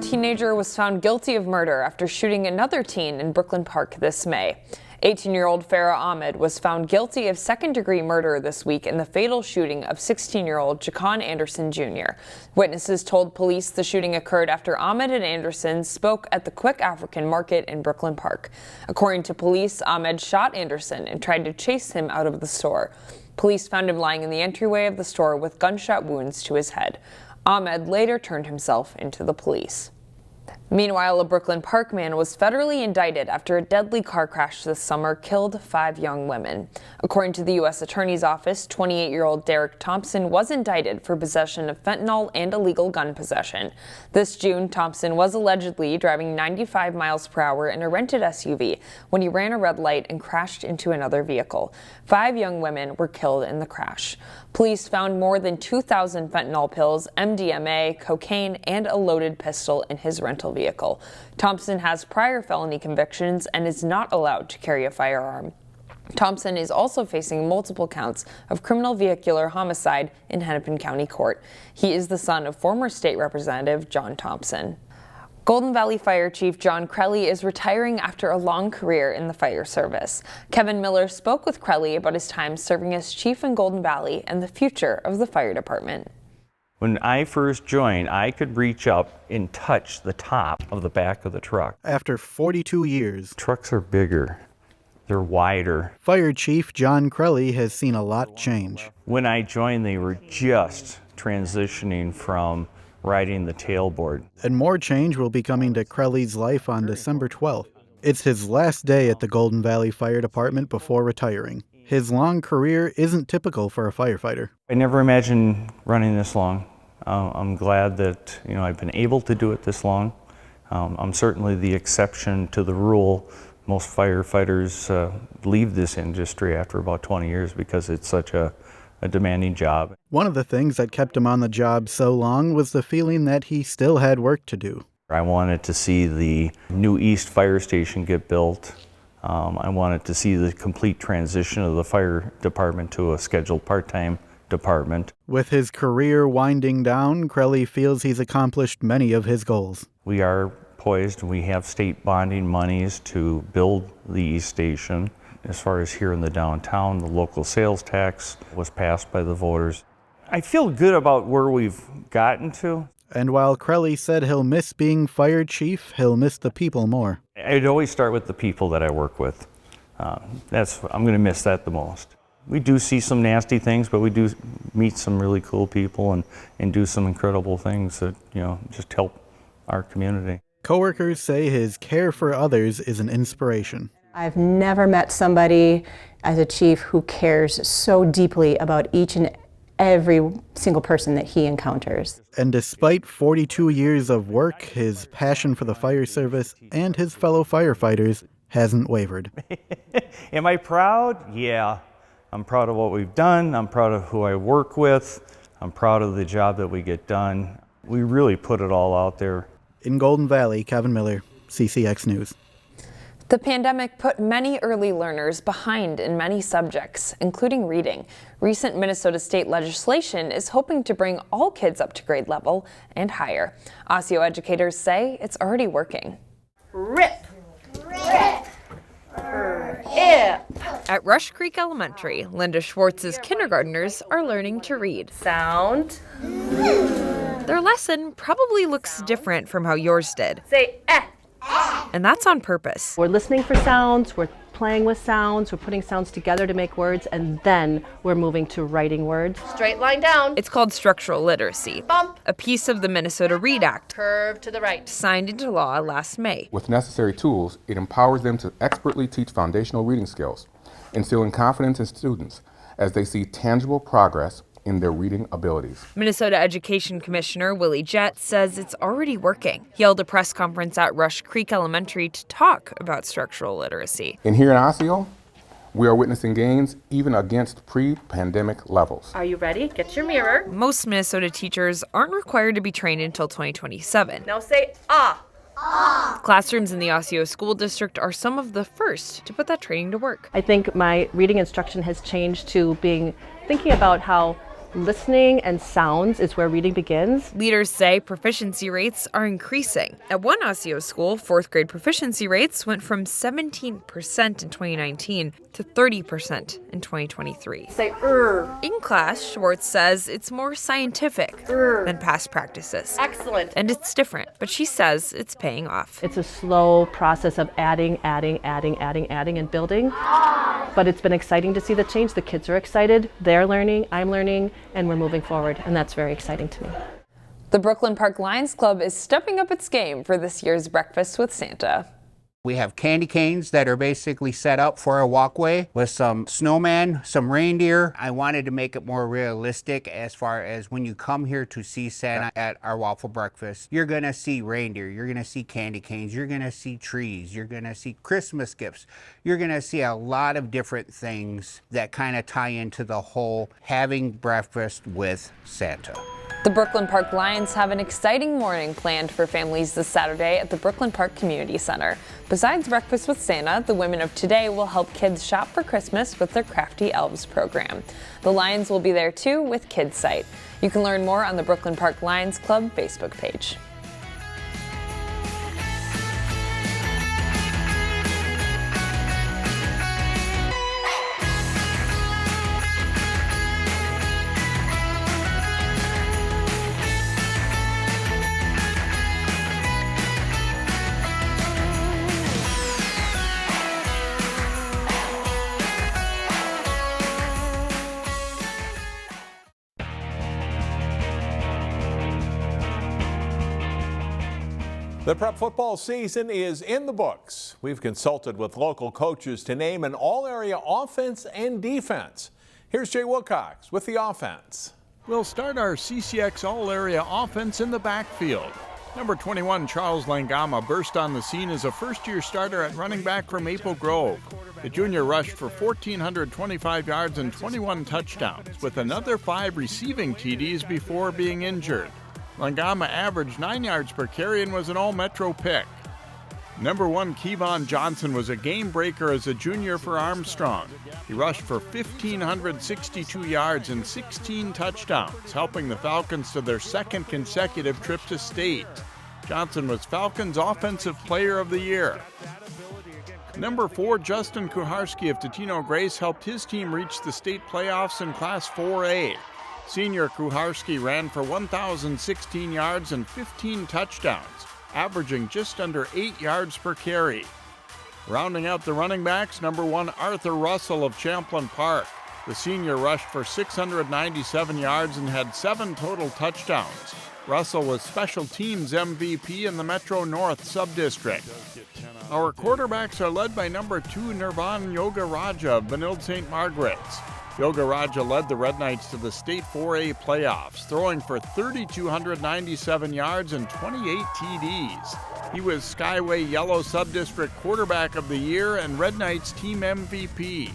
teenager was found guilty of murder after shooting another teen in Brooklyn Park this May. 18-year-old Farah Ahmed was found guilty of second-degree murder this week in the fatal shooting of 16-year-old Jacon Anderson Jr. Witnesses told police the shooting occurred after Ahmed and Anderson spoke at the Quick African Market in Brooklyn Park. According to police, Ahmed shot Anderson and tried to chase him out of the store. Police found him lying in the entryway of the store with gunshot wounds to his head. Ahmed later turned himself into the police. Meanwhile, a Brooklyn Park man was federally indicted after a deadly car crash this summer killed 5 young women. According to the U.S. Attorney's Office, 28-year-old Derek Thompson was indicted for possession of fentanyl and illegal gun possession. This June, Thompson was allegedly driving 95 miles per hour in a rented SUV when he ran a red light and crashed into another vehicle. 5 young women were killed in the crash. Police found more than 2,000 fentanyl pills, MDMA, cocaine, and a loaded pistol in his rental vehicle. Thompson has prior felony convictions and is not allowed to carry a firearm. Thompson is also facing multiple counts of criminal vehicular homicide in Hennepin County Court. He is the son of former state representative John Thompson. Golden Valley Fire Chief John Crelly is retiring after a long career in the fire service. Kevin Miller spoke with Crelly about his time serving as chief in Golden Valley and the future of the fire department. When I first joined, I could reach up and touch the top of the back of the truck. After 42 years, Trucks are bigger, they're wider. Fire Chief John Crelly has seen a lot change. When I joined, they were just transitioning from riding the tailboard. And more change will be coming to Crelly's life on December 12th. It's his last day at the Golden Valley Fire Department before retiring. His long career isn't typical for a firefighter. I never imagined running this long. I'm glad that I've been able to do it this long. I'm certainly the exception to the rule. Most firefighters leave this industry after about 20 years because it's such a demanding job. One of the things that kept him on the job so long was the feeling that he still had work to do. I wanted to see the new East Fire Station get built. I wanted to see the complete transition of the fire department to a scheduled part-time department. With his career winding down, Crelly feels he's accomplished many of his goals. We are poised. We have state bonding monies to build the East Station. As far as here in the downtown, the local sales tax was passed by the voters. I feel good about where we've gotten to. And while Crelly said he'll miss being fire chief, he'll miss the people more. I'd always start with the people that I work with. I'm going to miss that the most. We do see some nasty things, but we do meet some really cool people and do some incredible things that just help our community. Coworkers say his care for others is an inspiration. I've never met somebody as a chief who cares so deeply about each and every single person that he encounters. And despite 42 years of work, his passion for the fire service and his fellow firefighters hasn't wavered. Am I proud? Yeah. I'm proud of what we've done. I'm proud of who I work with. I'm proud of the job that we get done. We really put it all out there. In Golden Valley, Kevin Miller, CCX News. The pandemic put many early learners behind in many subjects, including reading. Recent Minnesota state legislation is hoping to bring all kids up to grade level and higher. Osseo educators say it's already working. Rip! Rip! Rip! At Rush Creek Elementary, Linda Schwartz's kindergartners are learning to read. Sound. Their lesson probably looks different from how yours did. Say eh. And that's on purpose. We're listening for sounds, we're playing with sounds, we're putting sounds together to make words, and then we're moving to writing words. Straight line down. It's called structural literacy, Bump. a piece of the Minnesota READ Act, Curve to the right. signed into law last May. With necessary tools, it empowers them to expertly teach foundational reading skills, instilling confidence in students as they see tangible progress in their reading abilities. Minnesota Education Commissioner Willie Jett says it's already working. He held a press conference at Rush Creek Elementary to talk about structural literacy. And here in Osseo, we are witnessing gains even against pre-pandemic levels. Are you ready? Get your mirror. Most Minnesota teachers aren't required to be trained until 2027. Now say ah. Classrooms in the Osseo School District are some of the first to put that training to work. I think my reading instruction has changed to thinking about how Listening and sounds is where reading begins. Leaders say proficiency rates are increasing. At one Osseo school, fourth grade proficiency rates went from 17% in 2019 to 30% in 2023. Say In class, Schwartz says it's more scientific than past practices. Excellent. And it's different, but she says it's paying off. It's a slow process of adding, and building. But it's been exciting to see the change. The kids are excited, they're learning, I'm learning, and we're moving forward, and that's very exciting to me. The Brooklyn Park Lions Club is stepping up its game for this year's Breakfast with Santa. We have candy canes that are basically set up for a walkway with some snowman, some reindeer. I wanted to make it more realistic as far as when you come here to see Santa at our waffle breakfast, you're gonna see reindeer, you're gonna see candy canes, you're gonna see trees, you're gonna see Christmas gifts. You're gonna see a lot of different things that kind of tie into the whole having breakfast with Santa. The Brooklyn Park Lions have an exciting morning planned for families this Saturday at the Brooklyn Park Community Center. Besides Breakfast with Santa, the women of today will help kids shop for Christmas with their Crafty Elves program. The Lions will be there too with Kids Sight. You can learn more on the Brooklyn Park Lions Club Facebook page. The prep football season is in the books. We've consulted with local coaches to name an all-area offense and defense. Here's Jay Wilcox with the offense. We'll start our CCX all-area offense in the backfield. Number 21, Charles Langama, burst on the scene as a first-year starter at running back for Maple Grove. The junior rushed for 1,425 yards and 21 touchdowns, with another 5 receiving TDs before being injured. Langama averaged 9 yards per carry and was an all-metro pick. Number 1, Kevon Johnson, was a game breaker as a junior for Armstrong. He rushed for 1,562 yards and 16 touchdowns, helping the Falcons to their second consecutive trip to state. Johnson was Falcons Offensive Player of the Year. Number 4, Justin Kuharski of Totino Grace helped his team reach the state playoffs in Class 4A. Senior Kuharski ran for 1,016 yards and 15 touchdowns, averaging just under 8 yards per carry. Rounding out the running backs, number 1, Arthur Russell of Champlain Park. The senior rushed for 697 yards and had 7 total touchdowns. Russell was Special Teams MVP in the Metro North Subdistrict. Our quarterbacks are led by number 2, Nirvan Yogaraja of Benilde St. Margaret's. Yogaraja led the Red Knights to the State 4A playoffs, throwing for 3,297 yards and 28 TDs. He was Skyway Yellow Subdistrict Quarterback of the Year and Red Knights Team MVP.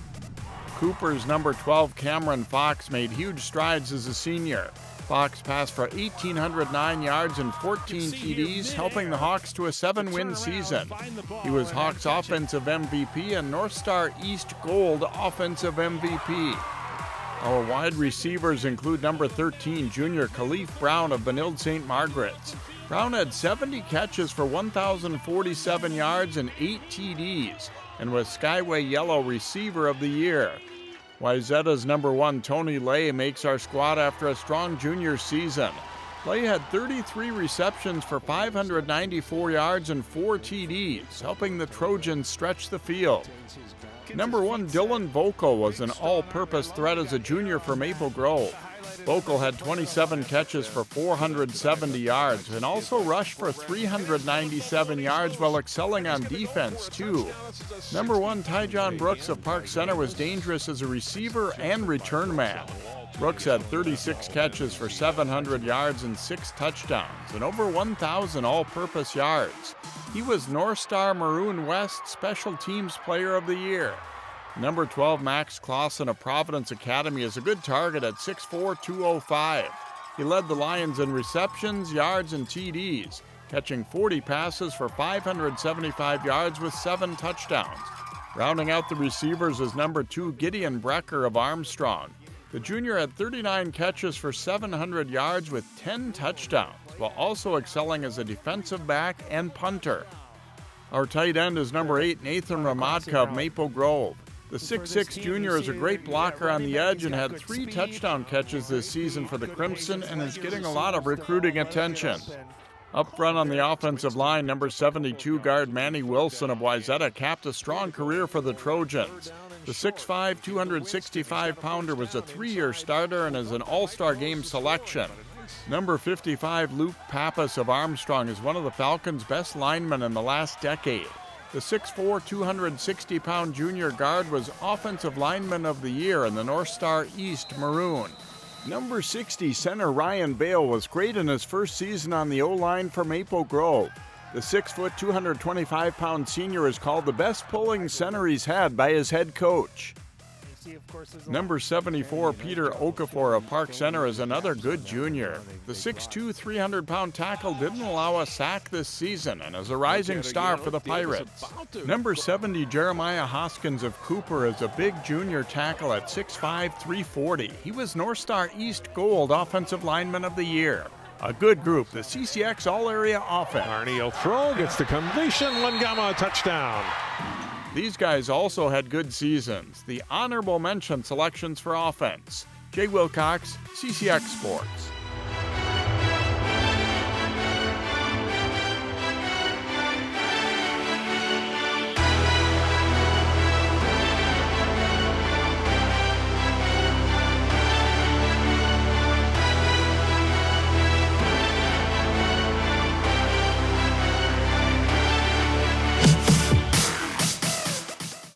Cooper's number 12, Cameron Fox, made huge strides as a senior. Fox passed for 1,809 yards and 14 TDs, helping the Hawks to a 7-win season. He was Hawks Offensive MVP and North Star East Gold Offensive MVP. Our wide receivers include number 13, junior Khalif Brown of Benilde St. Margaret's. Brown had 70 catches for 1,047 yards and 8 TDs, and was Skyway Yellow Receiver of the Year. Wayzata's number 1, Tony Lay, makes our squad after a strong junior season. Lay had 33 receptions for 594 yards and 4 TDs, helping the Trojans stretch the field. Number 1, Dylan Vocal, was an all-purpose threat as a junior for Maple Grove. Vocal had 27 catches for 470 yards and also rushed for 397 yards while excelling on defense, too. Number 1, Tyjon Brooks of Park Center, was dangerous as a receiver and return man. Brooks had 36 catches for 700 yards and 6 touchdowns and over 1,000 all-purpose yards. He was North Star Maroon West Special Teams Player of the Year. Number 12, Max Clausen of Providence Academy, is a good target at 6'4", 205. He led the Lions in receptions, yards, and TDs, catching 40 passes for 575 yards with 7 touchdowns. Rounding out the receivers is number 2, Gideon Brecker of Armstrong. The junior had 39 catches for 700 yards with 10 touchdowns, while also excelling as a defensive back and punter. Our tight end is number 8, Nathan Ramatka of Maple Grove. The 6'6 junior is a great blocker on the edge and had 3 touchdown catches this season for the Crimson and is getting a lot of recruiting attention. Up front on the offensive line, number 72 guard Manny Wilson of Wayzata capped a strong career for the Trojans. The 6'5", 265-pounder was a 3-year starter and is an all-star game selection. Number 55 Luke Pappas of Armstrong is one of the Falcons' best linemen in the last decade. The 6'4", 260-pound junior guard was Offensive Lineman of the Year in the North Star East Maroon. Number 60 center Ryan Bale was great in his first season on the O-line for Maple Grove. The 6', 225-pound senior is called the best pulling center he's had by his head coach. Number 74 Peter Okafor of Park Center is another good junior. The 6'2", 300-pound tackle didn't allow a sack this season and is a rising star for the Pirates. Number 70 Jeremiah Hoskins of Cooper is a big junior tackle at 6'5", 340. He was North Star East Gold Offensive Lineman of the Year. A good group, the CCX All-Area Offense. Arnie will throw, gets the completion, Langama a touchdown. These guys also had good seasons. The honorable mention selections for offense. Jay Wilcox, CCX Sports.